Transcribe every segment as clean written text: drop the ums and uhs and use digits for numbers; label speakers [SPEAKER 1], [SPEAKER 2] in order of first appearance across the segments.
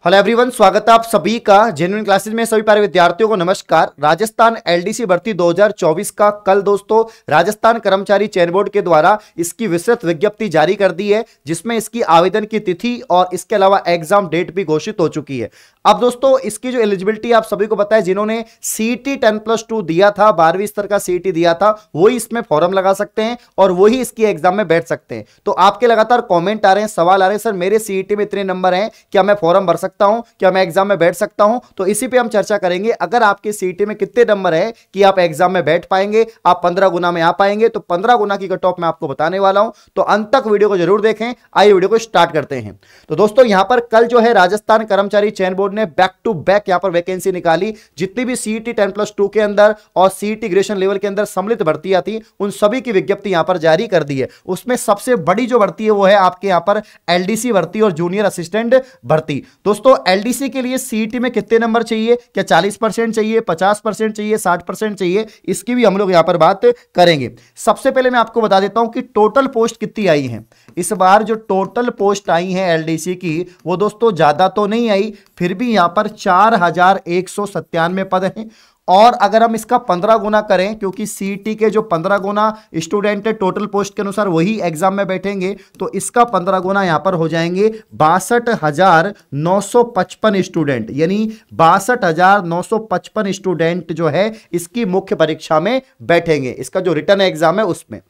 [SPEAKER 1] Hello everyone, स्वागत है आप सभी का जेन्युइन क्लासेस में। सभी प्यारे विद्यार्थियों को नमस्कार। राजस्थान एलडीसी भर्ती 2024 का कल दोस्तों राजस्थान कर्मचारी चयन बोर्ड के द्वारा इसकी विस्तृत विज्ञप्ति जारी कर दी है, जिसमें इसकी आवेदन की तिथि और इसके अलावा एग्जाम डेट भी घोषित हो चुकी है। अब दोस्तों इसकी जो एलिजिबिलिटी आप सभी को पता है, जिन्होंने सीईटी 10+2 दिया था, 12वीं स्तर का सीईटी दिया था, वही इसमें फॉर्म लगा सकते हैं और वही इसकी एग्जाम में बैठ सकते हैं। तो आपके लगातार कॉमेंट आ रहे हैं, सवाल आ रहे हैं, सर मेरे सीईटी में इतने नंबर हैं, क्या मैं फॉर्म भर सकता हूं, क्या मैं एग्जाम में बैठ सकता हूं? तो इसी पे हम चर्चा करेंगे। अगर आपके सीईटी में कितने नंबर है कि आप एग्जाम में बैठ पाएंगे, आप 15 गुना में आ पाएंगे, तो 15 गुना की कट ऑफ मैं आपको बताने वाला हूं। तो अंत तक वीडियो को जरूर देखें। आइए वीडियो को स्टार्ट करते हैं। तो दोस्तों यहां पर कल जो है राजस्थान कर्मचारी चयन बोर्ड ने बैक टू बैक यहां पर वैकेंसी निकाली। जितनी भी सीईटी 10+2 के अंदर और सीईटी ग्रेजुएशन लेवल के अंदर सम्मिलित भर्तियां थी, उन सभी की विज्ञप्ति यहां पर जारी कर दी है। उसमें सबसे बड़ी जो भर्ती है वो है आपके यहां पर एलडीसी भर्ती और जूनियर असिस्टेंट भर्ती। दोस्तों एलडीसी के लिए सीईटी में कितने नंबर चाहिए, क्या 40% चाहिए, 50% चाहिए, 60% चाहिए, इसकी भी हम लोग यहां पर बात करेंगे। सबसे पहले मैं आपको बता देता हूं कि टोटल पोस्ट कितनी आई है। इस बार जो टोटल पोस्ट आई है एलडीसी की, वो दोस्तों ज्यादा तो नहीं आई, फिर भी यहां पर 4197 पद हैं। और अगर हम इसका 15 गुना करें, क्योंकि सीईटी के जो 15 गुना स्टूडेंट है टोटल पोस्ट के अनुसार वही एग्जाम में बैठेंगे, तो इसका 15 गुना यहां पर हो जाएंगे 62,955 स्टूडेंट, यानी 62,955 स्टूडेंट जो है इसकी मुख्य परीक्षा में बैठेंगे, इसका जो रिटर्न एग्जाम है उसमें।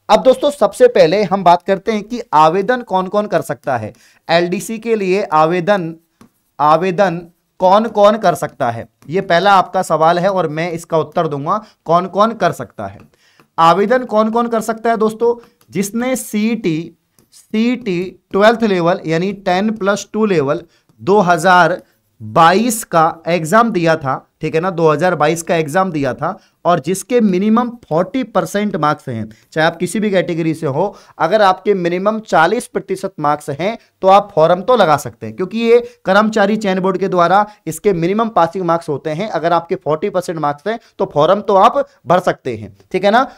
[SPEAKER 1] अब दोस्तों सबसे पहले हम बात करते हैं कि आवेदन कौन कौन कर सकता है। एलडीसी के लिए आवेदन कौन कौन कर सकता है, यह पहला आपका सवाल है और मैं इसका उत्तर दूंगा। कौन कौन कर सकता है आवेदन? कौन कौन कर सकता है दोस्तों? जिसने सीईटी 12th लेवल यानी 10+2 लेवल 2022 का एग्जाम दिया था, ठीक है ना, 2022 का एग्जाम दिया था, और जिसके मिनिमम 40% मार्क्स हैं, चाहे आप किसी भी कैटेगरी से हो, अगर आपके मिनिमम 40% मार्क्स हैं तो आप फॉर्म तो लगा सकते हैं, क्योंकि ये कर्मचारी चयन बोर्ड के द्वारा इसके मिनिमम पासिंग मार्क्स होते हैं। अगर आपके 40% मार्क्स हैं तो फॉर्म तो आप भर सकते हैं, ठीक है ना।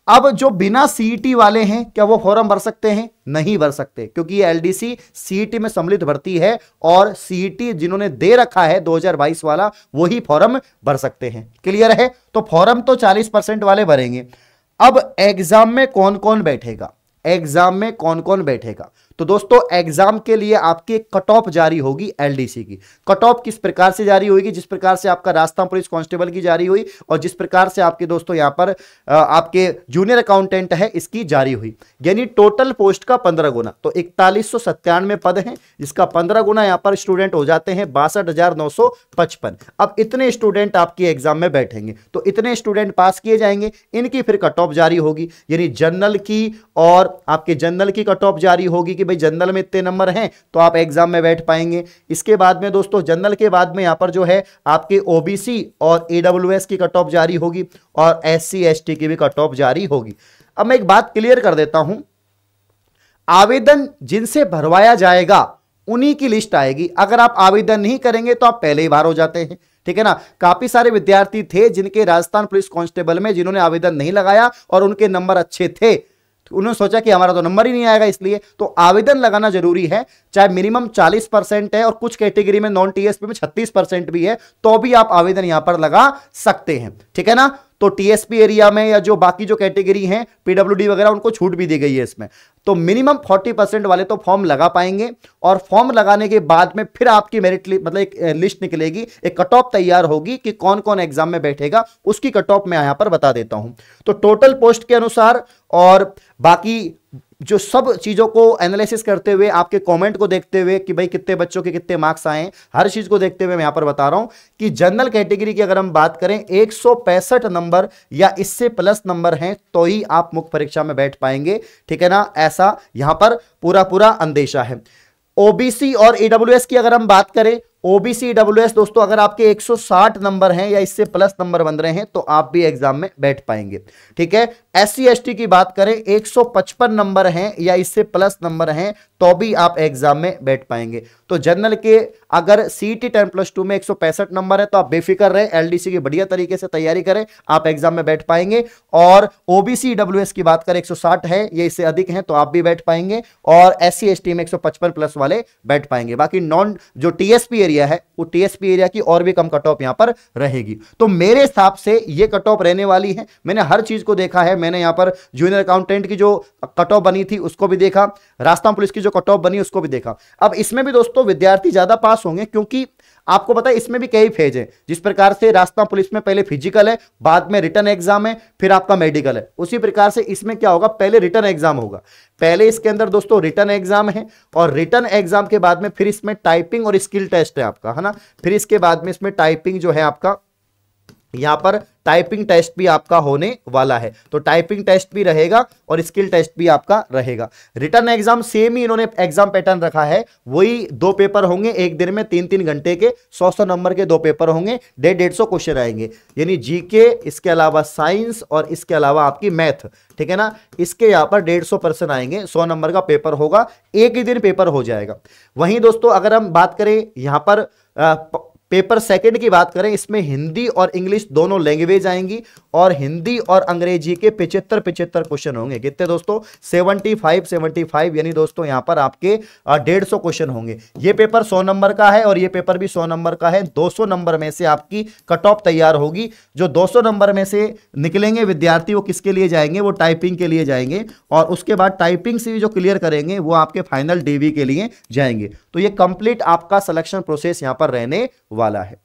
[SPEAKER 1] अब जो बिना सीईटी वाले हैं, क्या वो फॉर्म भर सकते हैं? नहीं भर सकते, क्योंकि ये एलडीसी सीईटी में सम्मिलित भर्ती है और सीईटी जिन्होंने दे रखा है 2022 वाला, वही फॉर्म भर सकते हैं। क्लियर है? तो फॉर्म तो 40% वाले भरेंगे। अब एग्जाम में कौन कौन बैठेगा? एग्जाम में कौन कौन बैठेगा? तो दोस्तों एग्जाम के लिए आपकी कट ऑफ जारी होगी एलडीसी की। कट ऑफ किस प्रकार से जारी होगी? जिस प्रकार से आपका राजस्थान पुलिस कांस्टेबल की जारी हुई और जिस प्रकार से आपके दोस्तों यहां पर आपके जूनियर अकाउंटेंट है इसकी जारी हुई, यानी टोटल पोस्ट का 15 गुना। तो 4197 पद हैं, जिसका 15 गुना यहां पर स्टूडेंट हो जाते हैं 62,955। अब इतने स्टूडेंट आपकी एग्जाम में बैठेंगे, तो इतने स्टूडेंट पास किए जाएंगे, इनकी फिर कट ऑफ जारी होगी, यानी जनरल की और आपके जनरल की कट ऑफ जारी होगी कि भाई जनरल में इतने नंबर हैं तो आप एग्जाम में बैठ पाएंगे। इसके बाद में दोस्तों जनरल के बाद में यहां पर जो है आपके ओबीसी और ईडब्ल्यूएस की कट ऑफ जारी होगी और एससी एसटी की भी कट ऑफ जारी होगी। अब मैं एक बात क्लियर कर देता हूं, आवेदन जिनसे भरवाया जाएगा उन्हीं की लिस्ट आएगी। अगर आप आवेदन नहीं करेंगे तो आप पहले ही बाहर हो जाते हैं, ठीक है ना। काफी सारे विद्यार्थी थे जिनके राजस्थान पुलिस कांस्टेबल में जिन्होंने आवेदन नहीं लगाया और उनके नंबर अच्छे थे, उन्होंने सोचा कि हमारा तो नंबर ही नहीं आएगा, इसलिए तो आवेदन लगाना जरूरी है। चाहे मिनिमम 40% है और कुछ कैटेगरी में नॉन टीएसपी में 36% भी है, तो भी आप आवेदन यहां पर लगा सकते हैं, ठीक है ना। तो टीएसपी एरिया में या जो बाकी जो कैटेगरी हैं पीडब्ल्यूडी वगैरह, उनको छूट भी दी गई है इसमें। तो मिनिमम 40% वाले तो फॉर्म लगा पाएंगे और फॉर्म लगाने के बाद में फिर आपकी मेरिट मतलब एक लिस्ट निकलेगी, एक कट ऑफ तैयार होगी कि कौन कौन एग्जाम में बैठेगा, उसकी कट ऑफ मैं यहां पर बता देता हूं। तो टोटल पोस्ट के अनुसार और बाकी जो सब चीजों को एनालिसिस करते हुए, आपके कमेंट को देखते हुए कि भाई कितने बच्चों के कितने मार्क्स आए, हर चीज को देखते हुए मैं यहां पर बता रहा हूं कि जनरल कैटेगरी की अगर हम बात करें 165 नंबर या इससे प्लस नंबर हैं तो ही आप मुख्य परीक्षा में बैठ पाएंगे, ठीक है ना। ऐसा यहां पर पूरा अंदेशा है। ओबीसी और ईडब्ल्यूएस की अगर हम बात करें, ओबीसी ईडब्ल्यूएस दोस्तों अगर आपके 160 नंबर हैं या इससे प्लस नंबर बन रहे हैं तो आप भी एग्जाम में बैठ पाएंगे, ठीक है। एससी एसटी की बात करें, 155 नंबर हैं या इससे प्लस नंबर हैं तो भी आप एग्जाम में बैठ पाएंगे। तो जनरल के अगर सीईटी 10+2 में 165 नंबर है तो आप बेफिक्र रहे, एलडीसी की बढ़िया तरीके से तैयारी करें, आप एग्जाम में बैठ पाएंगे। और ओबीसी ईडब्ल्यूएस की बात करें 160 है या इससे अधिक है तो आप भी बैठ पाएंगे, और एससी एसटी में 155 प्लस वाले बैठ पाएंगे। बाकी नॉन जो टीएसपी एरिया है वो टीएसपी एरिया की और भी कम कट ऑफ यहां पर रहेगी। तो मेरे हिसाब से ये कट ऑफ रहने वाली है। मैंने हर चीज को देखा है, मैंने यहां पर जूनियर अकाउंटेंट की जो कट ऑफ बनी थी उसको भी देखा, राजस्थान पुलिस की जो कट ऑफ बनी उसको भी देखा। अब इसमें भी दोस्तों विद्यार्थी ज्यादा पास होंगे, क्योंकि आपको पता है इसमें भी कई फेज है। जिस प्रकार से राजस्थान पुलिस में पहले फिजिकल है, बाद में रिटर्न एग्जाम है, फिर आपका मेडिकल है, उसी प्रकार से इसमें क्या होगा, पहले रिटर्न एग्जाम होगा। पहले इसके अंदर दोस्तों रिटर्न एग्जाम है और रिटर्न एग्जाम के बाद में फिर इसमें टाइपिंग और स्किल टेस्ट है आपका, है ना। फिर इसके बाद में इसमें टाइपिंग जो है आपका, यहां पर टाइपिंग टेस्ट भी आपका होने वाला है। तो टाइपिंग टेस्ट भी रहेगा और स्किल टेस्ट भी आपका रहेगा। रिटर्न एग्जाम सेम ही इन्होंने एग्जाम पैटर्न रखा है, वही 2 पेपर होंगे एक दिन में 3-3 घंटे के, 100-100 नंबर के 2 पेपर होंगे, 150-150 क्वेश्चन आएंगे, यानी जीके, इसके अलावा साइंस और इसके अलावा आपकी मैथ, ठीक है ना। इसके यहां पर 150% आएंगे, 100 नंबर का पेपर होगा, एक ही दिन पेपर हो जाएगा। वहीं दोस्तों अगर हम बात करें यहां पर पेपर सेकंड की बात करें, इसमें हिंदी और इंग्लिश दोनों लैंग्वेज आएंगी और हिंदी और अंग्रेजी के 75 क्वेश्चन होंगे। कितने दोस्तों, 75 यानी दोस्तों यहां पर आपके 150 क्वेश्चन होंगे। ये पेपर 100 नंबर का है और ये पेपर भी 100 नंबर का है। 200 नंबर में से आपकी कट ऑफ तैयार होगी। जो 200 नंबर में से निकलेंगे विद्यार्थी वो किसके लिए जाएंगे, वो टाइपिंग के लिए जाएंगे और उसके बाद टाइपिंग से जो क्लियर करेंगे वो आपके फाइनल डीवी के लिए जाएंगे। तो ये कंप्लीट आपका सिलेक्शन प्रोसेस यहां पर रहने वाला है,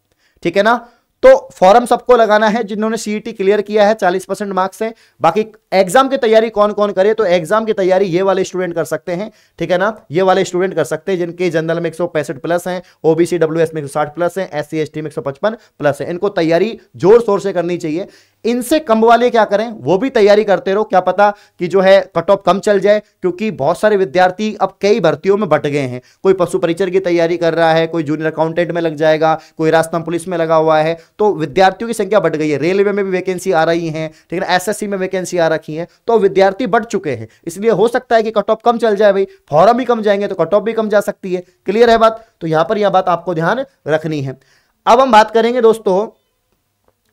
[SPEAKER 1] ठीक है ना। तो फॉर्म सबको लगाना है जिन्होंने सीईटी क्लियर किया है, 40% मार्क्स है। बाकी एग्जाम की तैयारी कौन कौन करे, तो एग्जाम की तैयारी ये वाले स्टूडेंट कर सकते हैं, ठीक है ना। ये वाले स्टूडेंट कर सकते हैं जिनके जनरल में 165 प्लस हैं, ओबीसी डब्ल्यूएस में 160 प्लस है, एससी एसटी में 155 प्लस है। इनको तैयारी जोर शोर से करनी चाहिए। इनसे कम वाले क्या करें, वो भी तैयारी करते रहो, क्या पता कि जो है कट ऑफ कम चल जाए, क्योंकि बहुत सारे विद्यार्थी अब कई भर्तियों में बट गए हैं। कोई पशु परिचर की तैयारी कर रहा है, कोई जूनियर अकाउंटेंट में लग जाएगा, कोई राजस्थान पुलिस में लगा हुआ है, तो विद्यार्थियों की संख्या बढ़ गई है। रेलवे में भी वैकेंसी आ रही है, ठीक है, एसएससी में वैकेंसी आ रखी है, तो विद्यार्थी बढ़ चुके हैं। इसलिए हो सकता है कि कट ऑफ कम चल जाए, भाई फॉर्म ही कम जाएंगे तो कट ऑफ भी कम जा सकती है। क्लियर है बात, तो यहां पर यह बात आपको ध्यान रखनी है। अब हम बात करेंगे दोस्तों,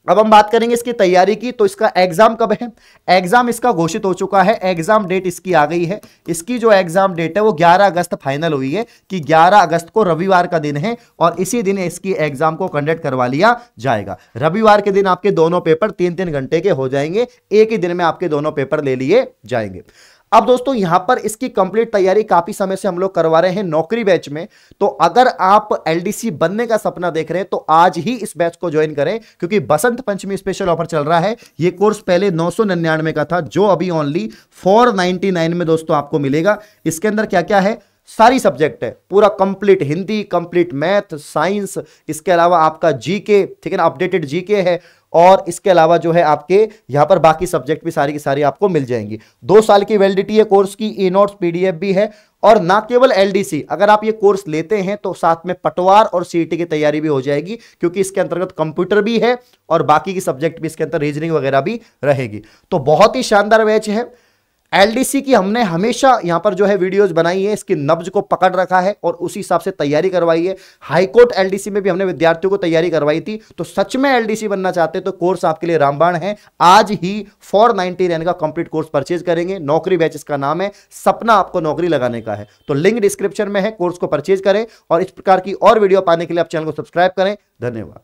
[SPEAKER 1] अब हम बात करेंगे इसकी तैयारी की। तो इसका एग्जाम कब है, एग्जाम इसका घोषित हो चुका है, एग्जाम डेट इसकी आ गई है। इसकी जो एग्जाम डेट है वो 11 अगस्त फाइनल हुई है कि 11 अगस्त को रविवार का दिन है और इसी दिन इसकी एग्जाम को कंडक्ट करवा लिया जाएगा। रविवार के दिन आपके दोनों पेपर 3-3 घंटे के हो जाएंगे, एक ही दिन में आपके दोनों पेपर ले लिए जाएंगे। अब दोस्तों यहां पर इसकी कंप्लीट तैयारी काफी समय से हम लोग करवा रहे हैं नौकरी बैच में। तो अगर आप एलडीसी बनने का सपना देख रहे हैं तो आज ही इस बैच को ज्वाइन करें, क्योंकि बसंत पंचमी स्पेशल ऑफर चल रहा है। ये कोर्स पहले 999 का था, जो अभी ओनली 499 में दोस्तों आपको मिलेगा। इसके अंदर क्या क्या है, सारी सब्जेक्ट है, पूरा complete Hindi, complete math, science, इसके अलावा आपका जीके, ठीक है ना, अपडेटेड जीके है, और इसके अलावा जो है आपके यहां पर बाकी सब्जेक्ट भी सारी की सारी आपको मिल जाएंगी। 2 साल की वैलिडिटी है कोर्स की, ई नोट्स पीडीएफ भी है। और ना केवल एलडीसी, अगर आप ये कोर्स लेते हैं तो साथ में पटवार और सीईटी की तैयारी भी हो जाएगी, क्योंकि इसके अंतर्गत कंप्यूटर भी है और बाकी की सब्जेक्ट भी इसके अंदर रीजनिंग वगैरह भी रहेगी। तो बहुत ही शानदार बैच है। एलडीसी की हमने हमेशा यहां पर जो है वीडियोस बनाई है, इसकी नब्ज को पकड़ रखा है और उसी हिसाब से तैयारी करवाई है। हाईकोर्ट एलडीसी में भी हमने विद्यार्थियों को तैयारी करवाई थी। तो सच में एलडीसी बनना चाहते तो कोर्स आपके लिए रामबाण है। आज ही 499 का कंप्लीट कोर्स परचेज करेंगे। नौकरी बैच इसका नाम है, सपना आपको नौकरी लगाने का है। तो लिंक डिस्क्रिप्शन में है, कोर्स को परचेज करें और इस प्रकार की और वीडियो पाने के लिए आप चैनल को सब्सक्राइब करें। धन्यवाद।